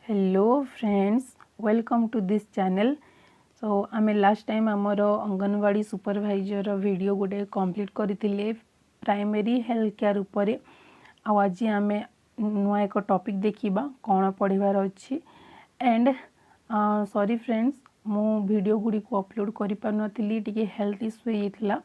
Hello friends, welcome to this channel. So आमे last time आमर anganwadi supervisor video गोटे complete करथिले प्राइमरी हेल्थ केयर उपरे। आज आमे नुआ एक टॉपिक देखिबा कोन पढ़िबार अछि। एंड सॉरी फ्रेंड्स, मु वीडियो गुडी को अपलोड करि पारनथिली, टिके हेल्थ इश्यू हेतिला।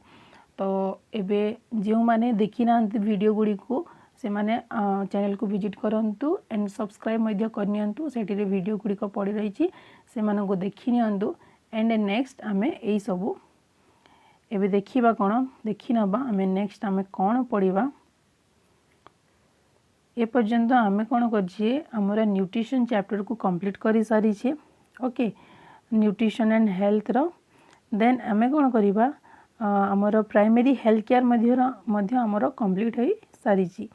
तो एबे जो माने देखि ना वीडियो गुडी को से माने चैनल को विजिट करंतु एंड सब्सक्राइब मध्य करनियंतु। सेठी रे वीडियो गुडी को पड़ी रही छी, से माने को देखि नियंतु। एंड नेक्स्ट आमे एई सबु एबे देखिबा कोन देखि नबा। आमे नेक्स्ट आमे कोन पढ़िबा ए पर्यंत आमे कोन करछि, हमरा न्यूट्रिशन चैप्टर को कंप्लीट करि सारी छी। ओके, न्यूट्रिशन एंड हेल्थ रो देन आमे कोन करिबा, हमर प्राइमरी हेल्थ केयर मध्य हमर कंप्लीट होई सारी छी।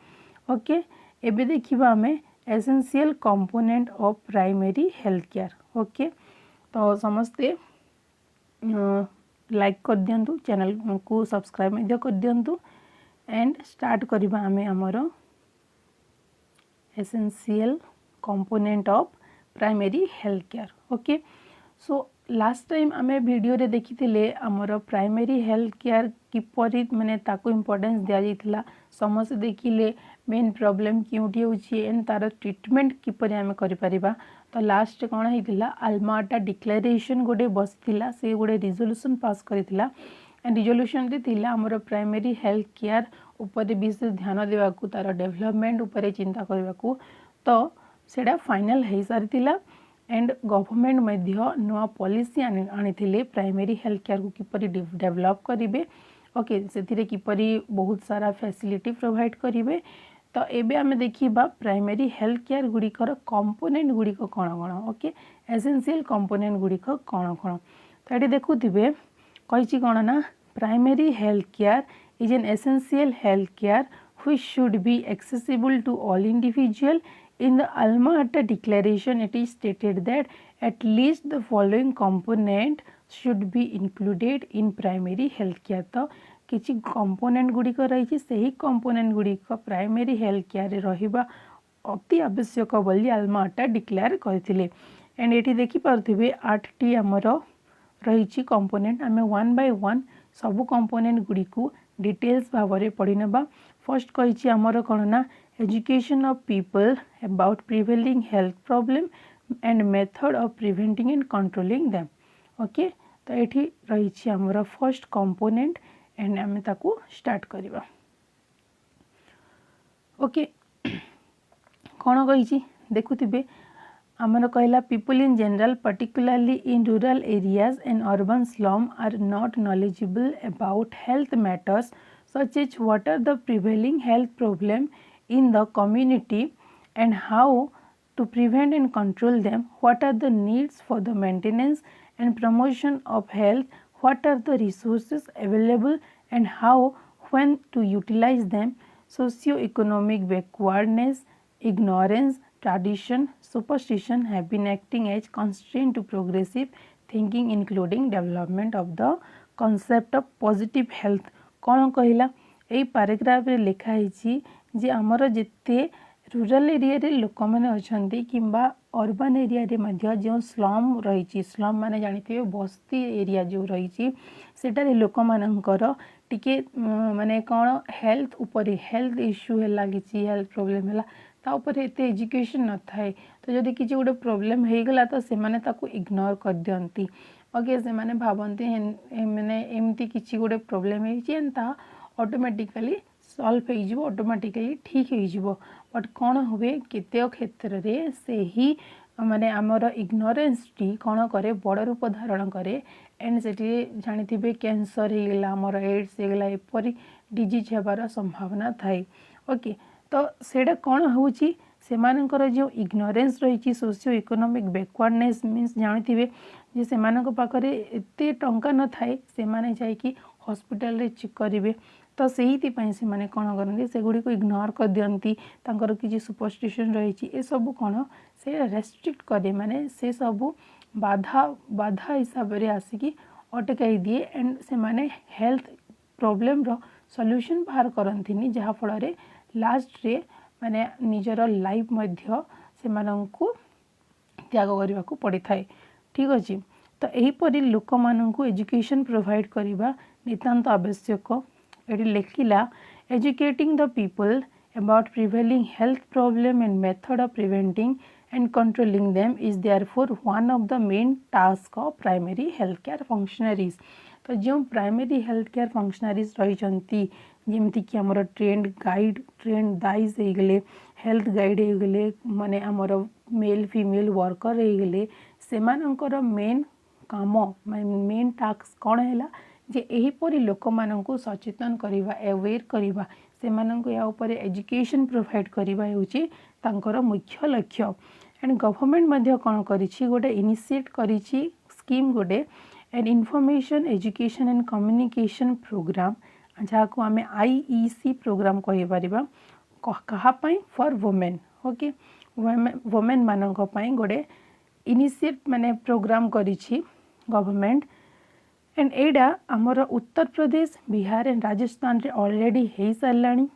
ओके, एबे देखिबा हमें essential component of primary health care. Okay, तो समस्ते लाइक कर दियंतु, चैनल को सब्सक्राइब मध्य कर दियंतु। एंड स्टार्ट करिबा हमें हमर essential component of primary health care. Okay, so last time आमे वीडियो रे देखिथिले हमर प्राइमरी हेल्थ केयर किपरि माने ताको इंपोर्टेंस दिया जाइथिला, समस्त देखिले मेन प्रॉब्लम क्योंटी होची एंड तार ट्रीटमेंट किपरि आमे करि परिबा। तो लास्ट कोन हेतिला, अल्माटा डिक्लेरेशन गोटे बसथिला, से गोटे रिजोल्यूशन पास करिथिला। एंड रिजोल्यूशन रे थिला हमर प्राइमरी हेल्थ केयर ऊपर विशेष ध्यान देवा को, तार डेवलपमेंट ऊपर चिंता करबा को। तो सेडा फाइनल हे सारिथिला एंड गवर्नमेंट मध्य नुआ पॉलिसी आनिथिले प्राइमरी हेल्थ केयर को किपरि डेवलप करिवे। ओके, सेथिरे किपरि बहुत सारा फैसिलिटी प्रोवाइड करिवे। तो एबे आमे देखिबा प्राइमरी हेल्थ केयर गुडिकर कंपोनेंट गुडिक कोन कोन। ओके, एसेंशियल कंपोनेंट गुडिक कोन कोन। तो एटी देखुथिबे कहिछि कोन ना, primary health care is an essential health care which should be accessible to all individual. In the Alma Ata Declaration, it is stated that at least the following component should be included in primary health care. तो किछि component गुडिक रही, सही component गुडिक primary health care रे रहिबा अति आवश्यक बोली आल्मा आटा declare करथिले। एंड एठी देखि पारथिबे 8 टी हमर रही कंपोनेंट। आमे वन बाय वन सब कंपोनेंट गुडिकु डिटेल्स भावरे पढि नेबा। फर्स्ट कहिछि हमर कोन ना, education of people about prevailing health problem and method of preventing and controlling them. Okay, तो एठी रही छी हमरा फर्स्ट कंपोनेंट एंड आमे ताकू स्टार्ट करिबा। ओके, कोन कहि छी देखुथिबे हमर कहला, people in general particularly in rural areas and urban slum are not knowledgeable about health matters such as what are the prevailing health problem in the community and how to prevent and control them, what are the needs for the maintenance and promotion of health, what are the resources available and how when to utilize them. Socio-economic backwardness, ignorance, tradition, superstition have been acting as constraint to progressive thinking, including development of the concept of positive health. कौन कहला, यही paragraph रे लिखा है जे आमर जिते rural area रे लोक मैंने अच्छा किंबा अर्बन एरिया रे मध्य जो स्लम रही, स्लम माने जानिथिबे बस्ती एरिया जो रही, सेटारे लोक मानकर टिके माने कौन हेल्थ ऊपर हेल्थ इश्यू है, किसी हेल्थ प्रोब्लेम है ता ऊपर एते एजुकेशन न थाए। तो जदि किसी गोटे प्रोब्लेम हो गला तो से माने ताको इग्नोर कर दियंती। ओके, से माने भावंती माने एमती किसी गोटे प्रोब्लेम है ऑटोमेटिकली सॉल्व हो, ऑटोमेटिकली ठीक हो। बट कौन हुए केते क्षेत्र रे से ही माने आमर इग्नोरेंस टी कौन करे बड़ रूप धारण करे। एंड से जानिथिबे कैंसर हो गला, आमर एड्स हो गला, एपरी डिजीज हेबार संभावना थाए। ओके, तो सेडा कौन होची, सेमानकर जो इग्नोरेंस रही, सोशियो इकोनॉमिक बैकवर्डनेस मीन्स जानिथिबे जे सेमानक पाखरे एते टंका न थाए, से माने जाय कि हॉस्पिटल रे चेक करिवे। तो से माने कौन करते से गुड़ी को इग्नोर कर दियंती, तांकर किसी सुपरस्टिशन रही, ए सब कौन से रेस्ट्रिक्ट करे, माने से सब बाधा हिसाब रे आसिकी अटकाई दिए। एंड से माने हेल्थ प्रॉब्लम रो सॉल्यूशन बाहर करंथिनी, जहा फल रे लास्ट रे माने निजर लाइफ मध्य से मानंकु त्याग करने को पड़ी थाए। ठीक अच्छे तो यहीपरि लोक मानू एजुकेशन प्रोवाइड करने नितांत आवश्यक। ये लिखिला educating the people about prevailing health problem and method of preventing and controlling them is therefore one of the main tasks of primary healthcare functionaries। तो जो प्राइमरी हेल्थ केयर फंक्शनारीज रही जमती कि आमर ट्रेंड गाइड ट्रेंड दाइज हो गले health guide हो गले माने आमर मेल फीमेल वर्कर हो गले से मेन काम मेन टास्क कौन है जे एहीपरि लोक मानू सचेतन करवा अवेयर करवा से या ऊपर एजुकेशन प्रोवाइड करवा होकर मुख्य लक्ष्य। एंड गवर्नमेंट कौन करिछि गोटे इनिशिएट करिछि स्कीम गोटे and information education and communication programme जहाँ को आम IEC प्रोग्राम कहीपर कहाँपाई फॉर वुमेन। ओके वुमेन मानक गोटे इनिशिएट माने प्रोग्राम करिछि गवर्नमेंट एंड एडा आमर उत्तर प्रदेश बिहार एंड राजस्थान रे ऑलरेडी हो साराणी।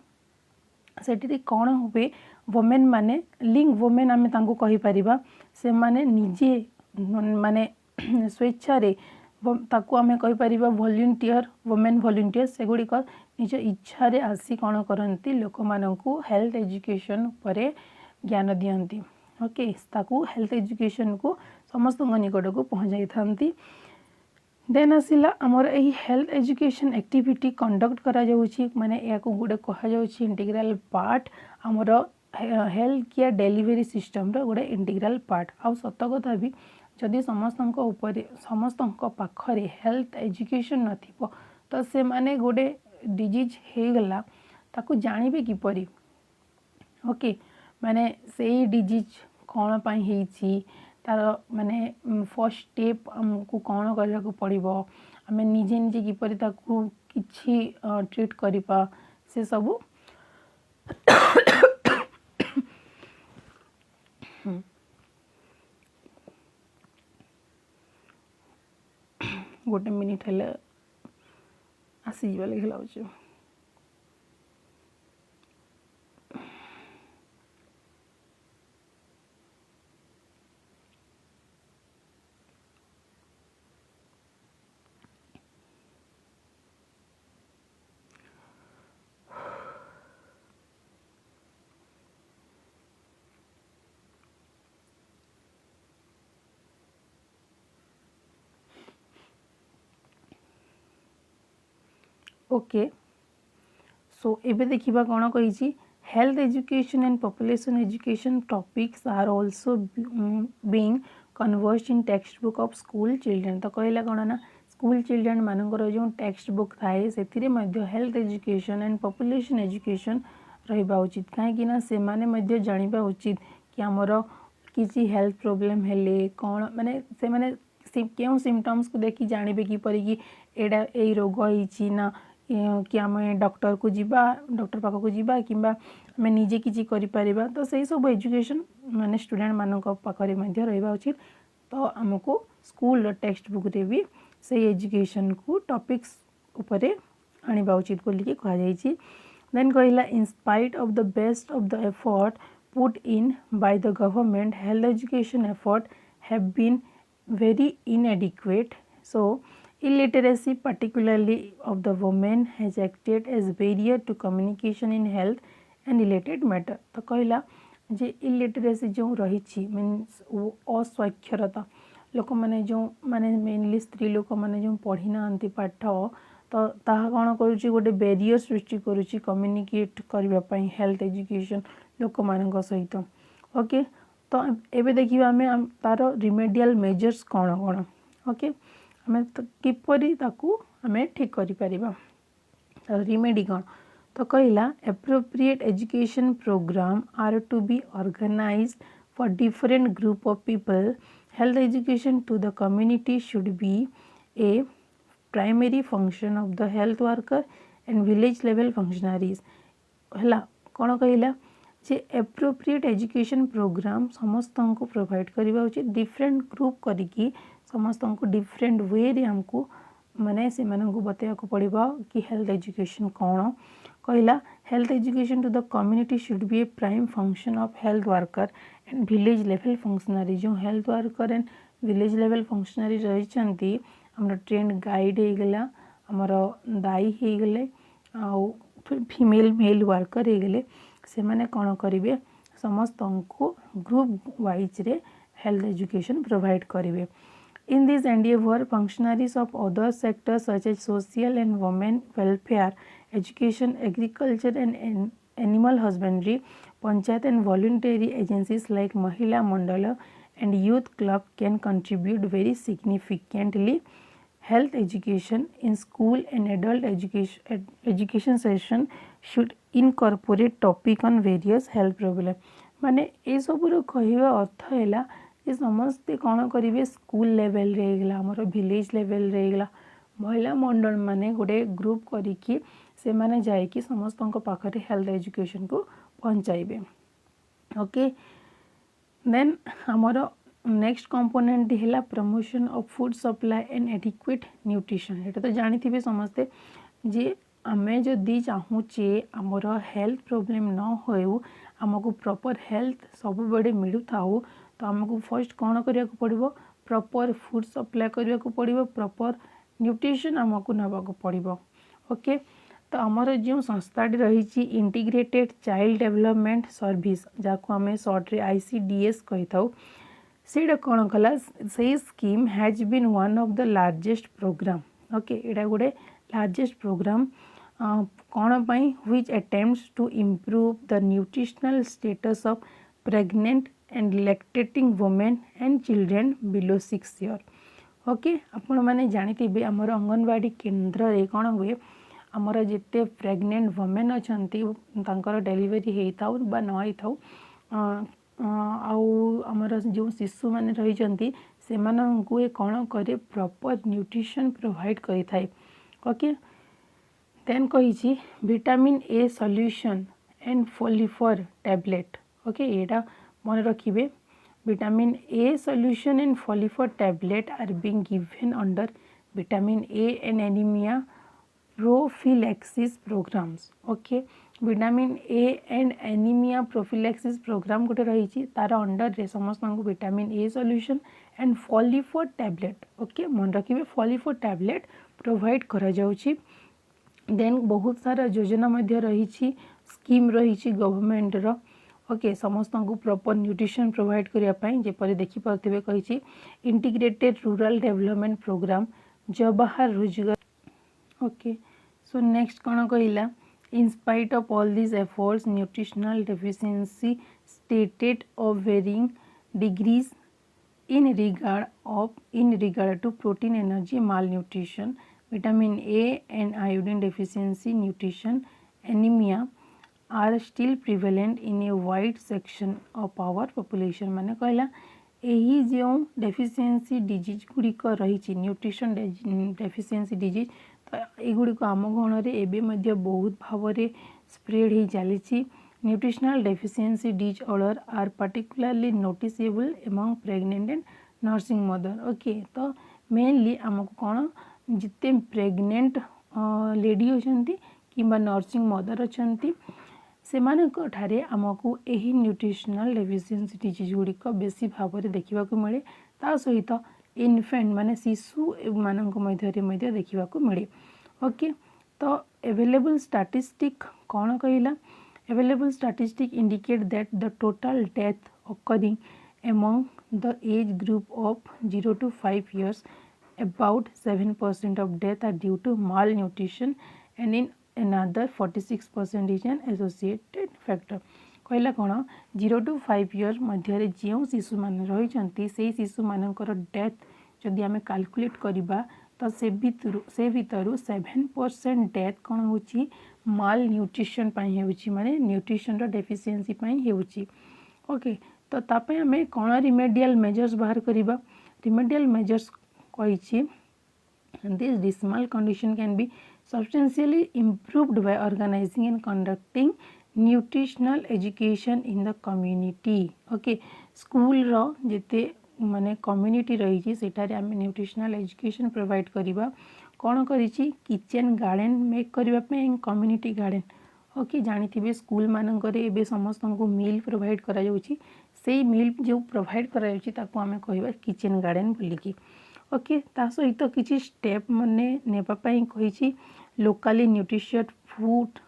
सेठी कौन हुए वुमेन माने लिंग वुमेन आम कही परिबा से माने निजे माने स्वेच्छा ताकू आम कही परिबा वॉलंटियर वुमेन वॉलंटियर सेगुड़िक निज इच्छा रे आसी कौन करती लोक मानू हेल्थ एजुकेशन पर ज्ञान दियंती। ओके ताकू हेल्थ एजुकेशन को समस्त निकट को पहुँचाई था। देन आसला आमर यही हेल्थ एजुकेशन एक्टिविटी कंडक्ट करा जाउछि माने या को गुडे कहा जाउछि इंटीग्रल पार्ट आमर हेल्थ केयर डेलीवरी सिस्टम रो गुडे इंटीग्रल पार्ट। आ सत कथा भी जदि समस्त पाखरे हेल्थ एजुकेशन नथिबो तो से माने गोटे डिजीज हे गला ताकू जानिबे किपरि। ओके माने सेही डिजीज कौन पाई हेछि तार माने फर्स्ट स्टेप आमको कौन करने को पड़ो आम निजे निजे किपर ताकू किछि ट्रीट करिपा से सबू गोटे मिनिट हेले आसीजा लगे लाउछ। ओके सो एबे देखिबा कौन कही health education and population education topics are also being conversed in textbook of school children. तो कहला कौन ना स्कूल चिल्ड्रेन मानकर जो टेक्स्ट बुक थाए से health education and population education रहिबा उचित कहीं से माने जानिबा उचित कि आमर किसी हेल्थ प्रोब्लेम हेले कौन माने से माने क्यों सिम्पटम्स को देखि जानिबे कि परि कि एडा ए रोग होइछि ना कि आम डॉक्टर को जीवा डॉक्टर पाख को जीवा कि आम निजे किसी करिपरिबा। तो सही सब एजुकेशन माने स्टूडेंट मानक पाखरे मध्य रहिबा उचित। तो आमको स्कूल टेक्स्ट बुक रे भी सही एजुकेशन को टॉपिक्स उपरे आनिबा उचित बोलिके कहा जाइछि। देन कहला in spite of the best of the effort put in by the government health education effort have been very inadequate. So illiteracy particularly of the women has acted as barrier to communication in health and related matter। तो कहला जे illiteracy जो रही means अस्वाक्षरता लोक मैंने जो माने mainly स्त्री लोक मैंने जो पढ़ी ना पाठ तो ताहा कौन करुच्ची गोटे बैरियर सृष्टि करुच्ची कम्युनिकेट करने हेल्थ एजुकेशन लोक मान सहित। ओके तो एबे देखिए आम तार रिमेडियल मेजर्स कौन कौन। ओके आम किपरि ताकू आम ठीक करिपरिबा रिमेडी कौन। तो कहला appropriate education program are to be organised for different group of people. Health education to the community should be a primary function of the health worker and village level functionaries. है कौन कहला जे appropriate education programme समस्त को provide करवा उचित different group करिकी समस्त को डिफरेंट वे रे हमको माने से मानन को बतया को पड़िबा कि हेल्थ एजुकेशन कौन कहला health education to the community should be a prime function of health worker and village level functionary जो health worker and village level functionary रही आमर ट्रेंड गाइड हो गला आमर दाई हो गले फीमेल मेल वर्कर हो गले से माने कौन करेंगे समस्त को ग्रुप वाइज रे हेल्थ एजुकेशन प्रोवाइड करेंगे. In this endeavor, functionaries of other sectors such as social and women welfare, education, agriculture and animal husbandry, panchayat and voluntary agencies like Mahila Mandala and Youth Club can contribute very significantly. Health education in school and adult education session should incorporate topic on various health problem. माने ए सबुर कहवा अर्थ है ये समस्ते कौन करेंगे school level रे आमर विलेज लेवल रे महिला मंडल माने गोटे ग्रुप करिकी से माने जाइकी समस्त पाखे हेल्थ एजुकेशन को पहुँचाइबे. ओके देन आमर नेक्स्ट कंपोनेंट है promotion of food supply and adequate nutrition. ये तो जानी समस्ते जे आमे जदि चाहूचे आमर हेल्थ प्रोब्लेम न हो आमको प्रॉपर हेल्थ सब बड़े मिलू थाऊ तो आमको फर्स्ट कौन करिया को पड़िबो प्रॉपर फूड सप्लाई करिया को पड़िबो प्रॉपर न्यूट्रिशन आमको नबा को पड़िबो. ओके तो आमर जो संस्थाटी रही इंटीग्रेटेड चाइल्ड डेवलपमेंट सर्विस जाको आम सर्ट रे ICDS कही था से कौन कला से scheme has been one of the largest programme. Okay एटा गोटे लार्जेस्ट प्रोग्राम कौन पाई which attempts to improve the nutritional status of pregnant and lactating women and children below 6 years. Okay आपण मैंने जानी आमर अंगनवाड़ी केन्द्र रे कौन हुए आमर जिते प्रेग्नेंट वुमेन अच्छा डेलीवरी होता बा न होता आमर जो शिशु मैंने रही से कौन करे प्रॉपर न्यूट्रिशन प्रोवाइड करी थाए. ओके देन कही vitamin A solution and Folifer tablet. Okay एटा मन रखिए vitamin A solution and Folifer tablet are being given under vitamin A and anaemia prophylaxis programmes. Okay vitamin A and anaemia prophylaxis programme गोटे रही तार under रे समस्त vitamin A solution and Folifer tablet. Okay मन रखिए फोलिफर tablet provide करा जाउची. Then बहुत सारा योजना मध्य रही स्कीम रही गवर्नमेंट रो. ओके समस्त को प्रॉपर न्यूट्रिशन प्रोवाइड करने जेपरी देखिपे कही integrated rural development program Jawahar Rozgar. Okay so next कौन कहला in spite of all this efforts nutritional deficiency stated of varying degrees in regard to protein, energy, malnutrition, vitamin A and iodine deficiency, nutrition, anemia are still prevalent in a wide section of our population. माने कहला यही जो deficiency disease गुड़िक रही nutrition deficiency disease तो युड़िक आम गण में एवं बहुत भाव में स्प्रेड हो चली. Nutritional deficiency disorder are particularly noticeable among pregnant and nursing mother. Okay तो मेनली आमको कौन जिते प्रेग्नेंट लेडी होती कि नर्सिंग मदर अच्छा से आमको यही न्यूट्रिशनल डेफिशिएंसी डिजीज गुड़िक बेसी भाव में देखा मिले. ता सहित इनफेंट माने शिशु मध्य देखा मिले. ओके तो अवेलेबल स्टैटिस्टिक कौन कहला available statistics indicate that the total death occurring among the age group of 0 to 5 years about 7% of death are due to malnutrition and in another 46% is an associated factor. कहला कौन 0 to 5 years मध्य जो शिशु मान रही से शिशु मानकर death जदि आम कैलकुलेट करवा तो से भितर 7% डेथ कौन हो माल न्यूट्रिशन माने न्यूट्रिशन डेफिशिएंसी होउची. ओके तो तापे आम कौन रिमेडियल मेजर्स बाहर करवा रिमेडियल मेजर्स कही this dismal condition can be substantially improved by organising and conducting nutritional education in the community. Okay school रो जेते माने कम्युनिटी रही सेठारे आम न्यूट्रिशनल एजुकेशन प्रोवाइड करवा कौन करिछि किचन गार्डन मेक करबा पे कम्युनिटी गार्डन. ओके जानी स्कूल मानकर एबे समस्त को मील प्रोवाइड करा जाउची से मील जो प्रोवाइड करा जाउची ताको आमे कहबा किचन गार्डन बोलिकी ओके ता सहित किछि स्टेप माने नेबा पई कहिछि लोकली न्यूट्रिशियस फूड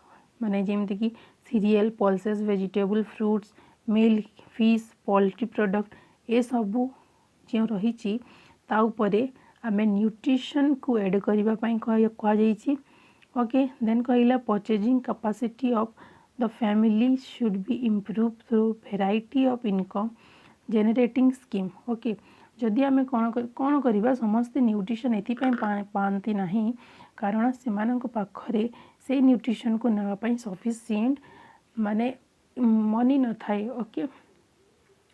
माने जेमति कि serial pulses vegetable fruits milk fish poultry product ए सबू जो रही ता उपरे आमे न्यूट्रिशन को ऐड करबा पई कहा जाइछि ओके देन कहला purchasing capacity of the family should be improve through variety of income generating scheme okay जदि आमे कौन करबा समस्त न्यूट्रिशन एथि पाती नहीं कारण से पाखरे से न्यूट्रिशन को नेबा पई सफिशिएंट माने मनी न थाए ओके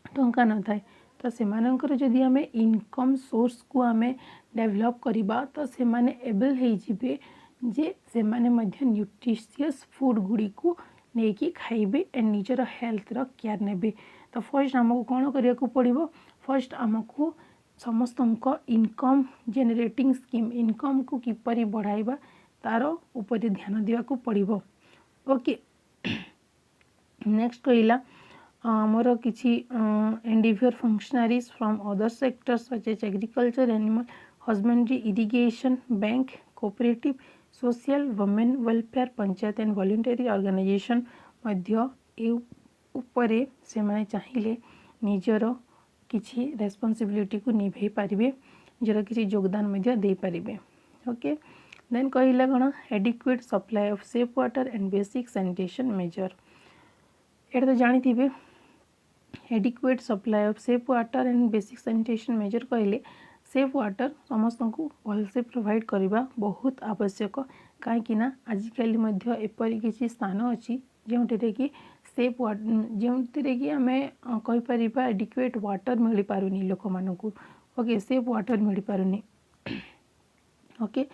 टंका न थाए तो सेमानंकर जदि आमे इनकम सोर्स को आमे डेवलप करबा तो से माने एबल हे जिबे जे से माने मध्य न्यूट्रिशियस फूड गुडी को नेकी खाइबे एंड निजर हेल्थ रो केयर नेबे तो फर्स्ट हमको कौन करिया को पड़िबो फर्स्ट हमको समस्त इनकम जेनरेटिंग स्कीम इनकम को किपरि बढ़ाइबा तार ऊपर ध्यान दिया को पड़िबो ओके नेक्स्ट कहला आमर किछि individual functionaries from other sectors such as agriculture animal husbandry irrigation bank cooperative social women welfare panchayat and voluntary organisation मध्य ए उपरे से माने चाहिए निजर किछि रेस्पॉन्सिबिलिटी को निभे पारिबे निजर किछि योगदान मध्य दे पारिबे ओके देन कहला कोन adequate supply of safe water and basic sanitation measure एटा तो जानी थिबे adequate supply of safe water and basic sanitation measure कहले सेफ वाटर समस्त को भल से प्रोवाइड करबा बहुत आवश्यक कहीं आजिकल मध्य एपरी किसी स्थान अच्छी जो कि सेफ जो कि आम कहीपर एडिक्वेट वाटर मिल पारुनी लोक मानक ओके सेफ वाटर मिल पारुनी okay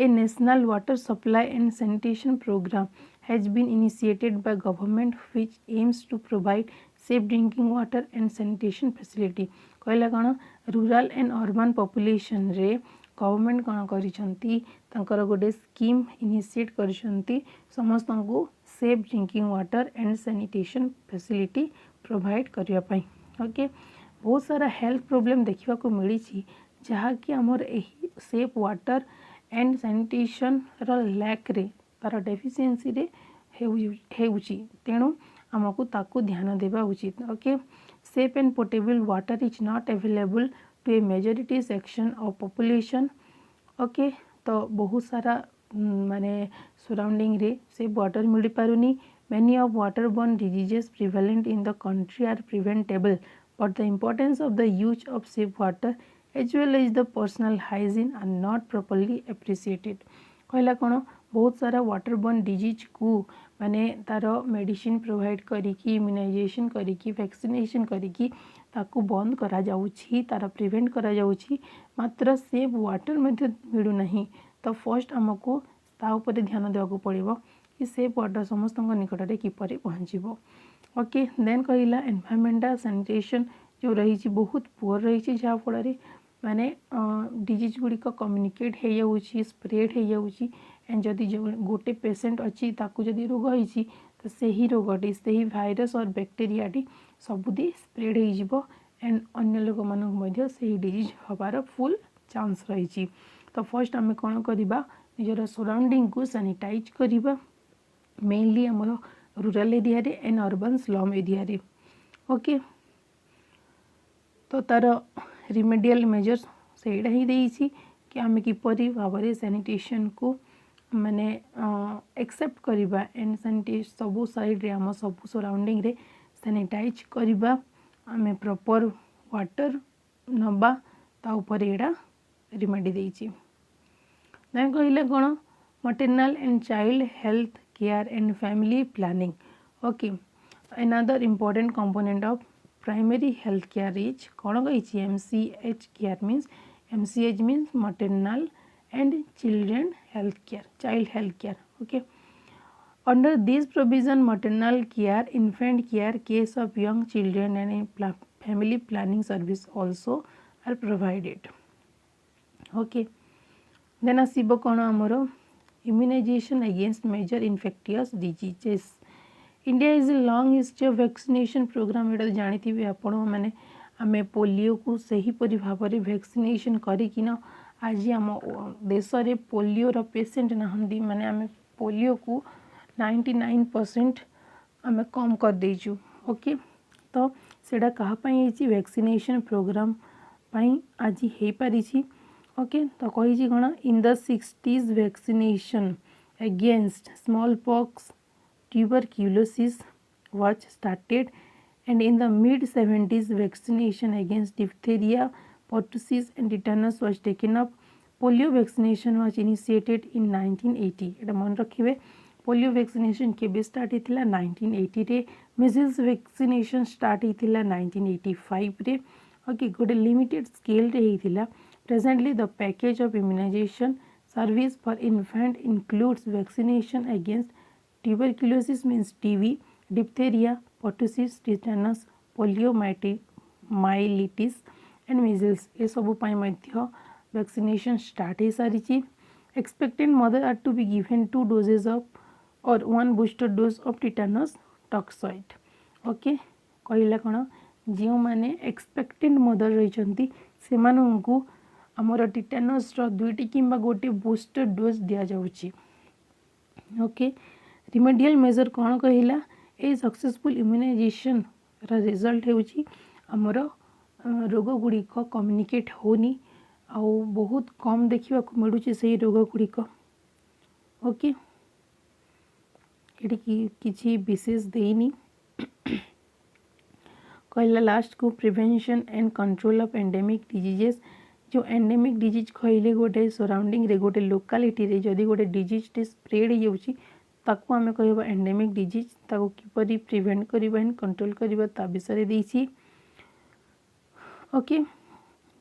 a national water supply and sanitation programme has been initiated by government which aims to provide safe drinking water and sanitation facility कहला कौन रूरल एंड अर्बन पॉपुलेशन रे government कौन कर गोटे scheme initiate कर समस्त को safe drinking water and sanitation facility provide करने ओके बहुत सारा हेल्थ प्रोब्लेम देखा को मिली जहाँकि आमर यही safe water and sanitation lack रे तार डेफिशिएंसी रे तेणु आमको ताकू ध्यान देवा उचित okay safe and portable water is not available to a majority section of population okay तो बहुत सारा माने सराउंडिंग रे सेफ वाटर मिल पारुनी many of waterborne diseases prevalent in the country are preventable but the importance of the use of safe water as well as the personal hygiene are not properly appreciated कहला कौन बहुत सारा waterborne disease को माने तार medicine provide करिकी immunisation करिकी vaccination करिकी ताकू बंद करा जाउछि तार प्रिवेंट करा जाउछि मात्र सेफ वाटर मध्ये मिलु नहीं तो फर्स्ट हमको ता ऊपर ध्यान देवा को पड़िबो कि सेफ वाटर समस्त निकट में किपरि पहुँचबो ओके देन कहला एनवायरमेंटल सैनिटेशन जो रही बहुत पुअर रही जहाँफल माने डिजीज गुड़िक कम्युनिकेट हो जाऊँगी स्प्रेड हो जाऊँगी एंड जदि गोटे पेसेंट अच्छी ताकू जदि रोग होती तो सही रोगटी से भाइरस और बैक्टेरियाटी सबुदी स्प्रेड हो एंड अन्य लोक मानक से डिजीज हबार फुल चांस रही तो फर्स्ट आम कौन करवा निजर सराउंडिंग को सैनिटाइज करवा मेनली आमर रूरल एरिया रे एंड अर्बन स्लम एरिया रे ओके तो तार रिमेडियल मेजर्स से ही देइछि कि आम किपरि भाव सैनिटेशन को माने एक्सेप्ट करवा एंड सैनिटेज सबू साइड रे आम सबू सराउंडिंग रे सैनिटाइज करवा आम प्रॉपर वाटर नबा ता ऊपर एड़ा रिमेडी देइछि देन कहले कोन maternal and child health care and family planning okay another important component of primary health care is कौन कही MCH care means maternal and children health care child health care okay under this provision maternal care infant care case of young children and family planning service also are provided okay then आसीबो कौन आमर immunization against major infectious diseases. India is a long history of vaccination program. एटा जानी आपण मैंने आम polio को सही परी भाव में वैक्सीनेशन करिकिना आज आम देश में पोलियो रो पेशेंट नहांती माने आम पोलियो को 99% आम कम कर देचु. ओके तो सेटा कहा पई वैक्सीनेशन प्रोग्राम पई आज हे पारिछि. ओके तो कही कौन in the 60s vaccination against small pox tuberculosis was started, and in the mid 70s vaccination against diphtheria, pertussis and tetanus was taken up. Polio vaccination was initiated in 1980. एटा मन रखिए polio vaccination केबे start होता 1980 रे. measles vaccination start होता 1985 रे. Okay गोटे limited scale रे होता. presently the package of immunization service for infant includes vaccination against tuberculosis means TB, diphtheria, pertussis, tetanus, poliomyelitis and measles. ये सब पाई मध्य वैक्सीनेशन स्टार्ट हो सारी. Expectant mother are to be given 2 doses of or 1 booster dose of tetanus toxoid. Okay कहला कौन जो मैंने expectant mother रही से आमर टिटानस दुईटी कि गोटे बूस्टर डोज दि जाऊँगी. ओके रिमेडियल मेजर कौन कहला ए सक्सेसफुल इम्यूनाइजेशन रिजल्ट होउची आमर रोग गुड़िक कम्युनिकेट होनी आउ बहुत कम देखा मिलूँ से रोग गुड़िक. ओके ये किसी विशेष देनी कहला लास्ट को prevention and control of endemic diseases. जो एंडेमिक डिजीज कहले गोटे सराउंडिंग रे गोटे लोकालिटी रे जदि गोटे डिजीज टे स्प्रेड हो जाउची ताकू आमे कहबा एंडेमिक डिजीज. ताकू किपरि प्रिवेंट करबा एंड कंट्रोल करबा ता विषय देइछि. Okay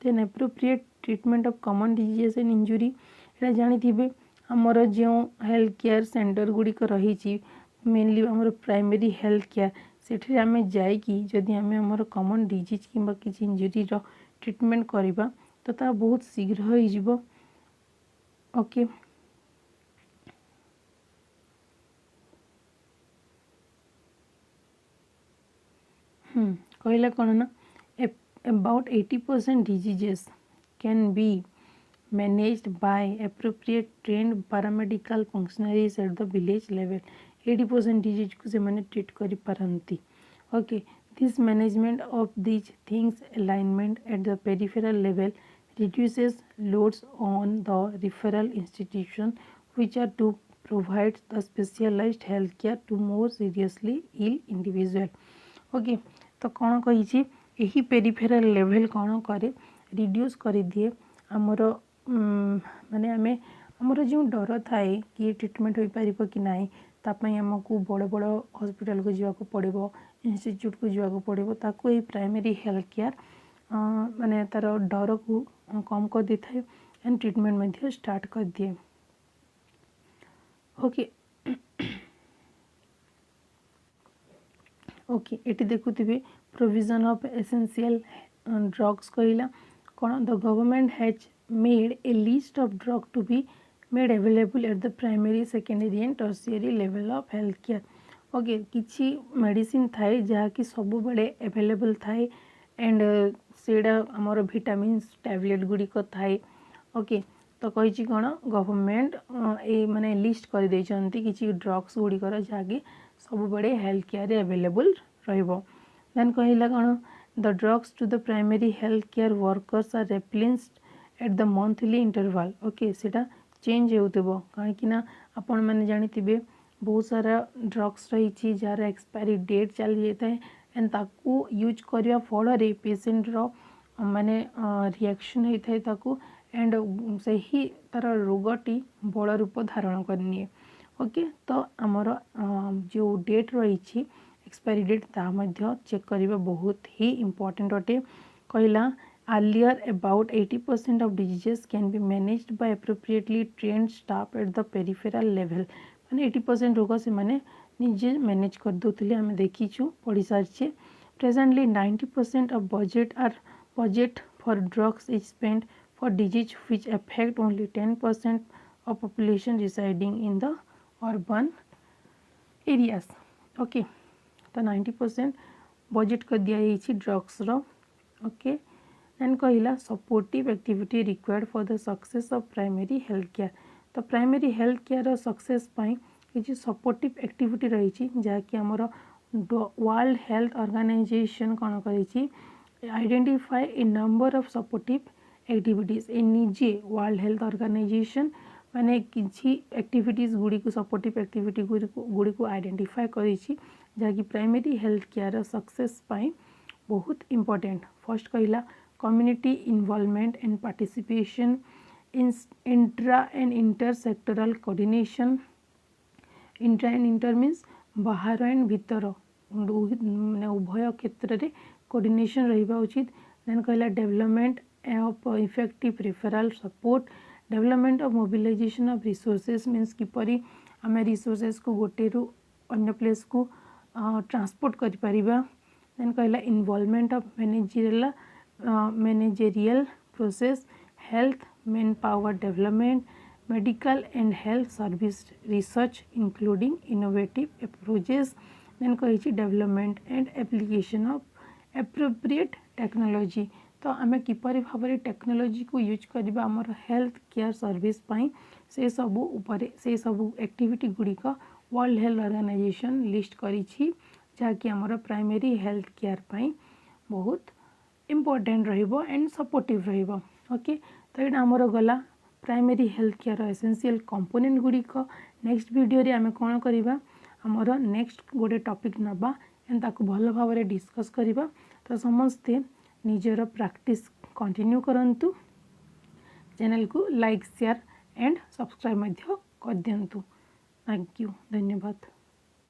then appropriate treatment of common diseases and injury. एटा जानि थिबे हमर जो हेल्थ केयर सेंटर गुड़िक रही मेनली आमर प्राइमरी हेल्थ केयर सेठी आमे जाई कि जदि आमे हमर कॉमन डिजीज किंबा किछि इंजुरी रो ट्रीटमेंट करबा तो ता बहुत शीघ्र हो जिवो. ओके कहला कौन ना about 80% diseases can be managed by appropriate trained paramedical functionaries at the village level. 80% disease को से मैंने ट्रीट करी पारंती. Okay this management of these things alignment at the peripheral level reduces loads on the referral institution which are to provide the specialized health care to more seriously ill individual. Okay तो कौन कही यही पेरिफेराल level कौन करे reduce कर दिए आमर माने आमे आमर जो डर थाए कि ट्रीटमेंट हो पारिबो कि नाही तापई हमको बड़ बड़ हॉस्पिटल को जावाक पड़िबो इंस्टीट्यूट को जावाक पड़िबो ताको ये प्राइमरी हेल्थ केयर माने तार डर को कम कर दे थाए एंड ट्रीटमेंट में स्टार्ट कर दिए. ओके ओके ये देखुवे प्रोविजन ऑफ एसेंशियल ड्रग्स कहला कौन the government has made a list of drug to be made available at the primary secondary and tertiary level of health care. Okay किछि medicine थाए जहाँकि सब बड़े अवेलेबल थाए एंड सेडा आमर विटामिन्स टैबलेट गुड़िक थाए. ओके तो कही कौन गवर्नमेंट ए माने लिस्ट कर देइछंती किछि ड्रग्स गुड़िकर जहाँकि सब बड़े हेल्थ केयर अवेलेबल रहिबो. देन कहला कौन the drugs to the primary health care workers are replaced at the monthly interval. Okay सेटा चेंज होउतबो कहीं आपण मैंने जानी बहुत सारा ड्रग्स रही जार एक्सपायरी डेट चली जाता है एंड ताकू यूज करने फल पेसेंट रो माने रिएक्शन होता है ताकू एंड से ही तार रोगटी बड़ रूप धारण करनी. ओके तो आमर जो डेट रही एक्सपायरी डेट ता चेक करवा बहुत ही इम्पोर्टेंट अटे. कहला earlier about 80% of diseases can be managed by appropriately trained staff at the peripheral level. माने 80% रोग से माने निजे मैनेज कर दोतले हमें देखीछु पढ़ी सारछे. Presently 90% of budget for drugs is spent for disease which affect only 10% of population residing in the urban areas. Okay तो 90% budget कर दिया ड्रग्स रो. ओके देन कहला supportive activity required for the success of primary health care. तो primary health care success पाई किसी supportive activity रही जहाँकि आमर world Health Organization कौन करी identify a number of supportive activities ए निजे वर्ल्ड हेल्थ ऑर्गेनाइजेशन माने किसी एक्टिविटीज गुड़ी को सपोर्टिव एक्टिविटी गुड़ी को आइडेंटिफाई करी जहाँकि प्राइमरी हेल्थ केयर सक्सेस पाई बहुत इम्पोर्टेंट. फर्स्ट कहला community involvement and participation in intra and inter sectoral coordination. Intra and inter means बाहर एंड भीतर माने उभय क्षेत्र में कोऑर्डिनेशन रहिबा उचित. देन कहला development of effective referral support. Development of mobilisation of resources means किपरि आम रिसोर्सेस को गोटे रु अन्य प्लेस को ट्रांसपोर्ट करि परिबा. देन कहला involvement of managerial process health manpower development medical and health service research including innovative approaches. Then कही development and application of appropriate technology. तो आम किपरि भाव में टेक्नोलॉजी को यूज करवा आमर हेल्थ केयर सर्विस पाई से सबू उपरे से सबू एक्टिविटी गुड़िक वर्ल्ड हेल्थ ऑर्गेनाइजेशन लिस्ट करी जहाँकि आमर प्राइमरी हेल्थ केयर पाई बहुत इम्पोर्टेंट रहिबो एंड सपोर्टिव रहिबो. ओके तो ये आमर गला primary health care essential component गुड़िक. नेक्स्ट वीडियो रे आमे कौन करवा आमर नेक्स्ट गोटे टॉपिक नबा एंड ताको भल भाव में डिस्कस करवा. तो समस्ते निजर प्रैक्टिस कंटिन्यू करंतु. चैनल को लाइक शेयर एंड सब्सक्राइब कर दियंतु. थैंक यू धन्यवाद.